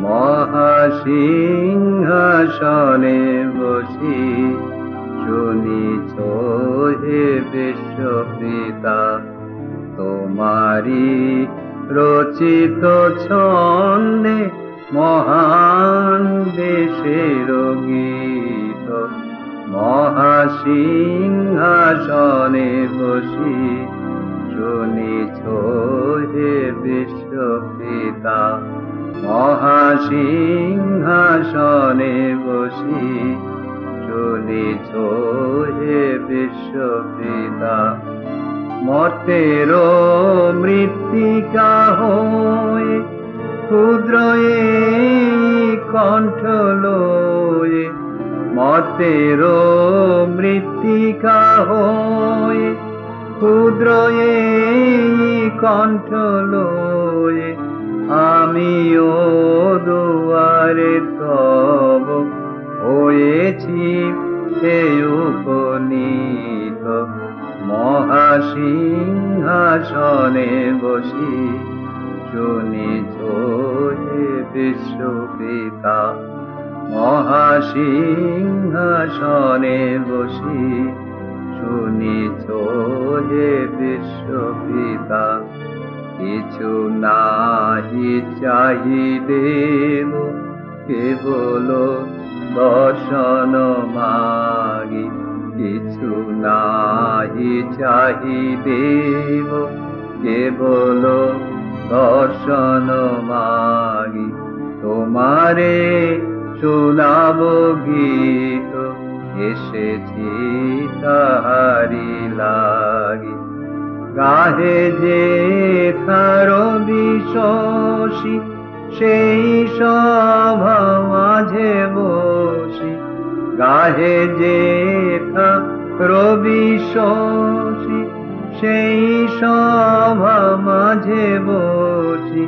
মহাসিংহাসনে বসি শুনিছ হে বিশ্বপিতা, তোমারি রচিত ছন্দে মহান দেশের গীত। মহাসিংহাসনে বসি শুনিছ হে বিশ্বপিতা, মহাসিংহাসনে বসি শুনিছ হে বিশ্বপিতা। মর্তের মৃত্তিকা হয়ে ক্ষুদ্র এই কণ্ঠ লয়ে, মর্তের মৃত্তিকা হয়ে ক্ষুদ্র এই কণ্ঠ লয়ে, আমিও দুয়ারে তব হয়েছি হে উপনীত। মহাসিংহাসনে বসি শুনিছ হে বিশ্বপিতা, মহাসিংহাসনে বসি শুনিছ হে বিশ্বপিতা। কিছু নাহি চাহিদেব কেবল দর্শন মাগি, কিছু নাহি চাহিদেব কেবল দর্শন মাগি। তোমারে শোনাব গীত এসেছি তাহারি লাগি। গাহে যে তার বিশ্বসী সেই সভা মাঝে বসি, গাহে যে তার বিশ্বসী সেই সভা মাঝে বসি।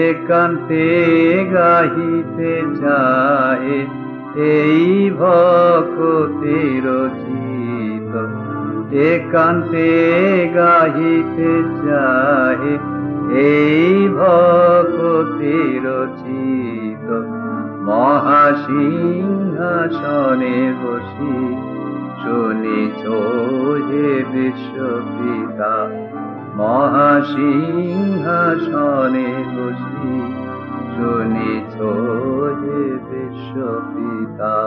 একান্তে গাহিতে চাহে এই ভক্তের চিত, একান্তে গাহিতে চাহে এই ভক্তের চিত। মহাসিংহাসনে বসি শুনিছ হে বিশ্বপিতা, মহাসিংহাসনে বসি শুনিছ হে বিশ্বপিতা।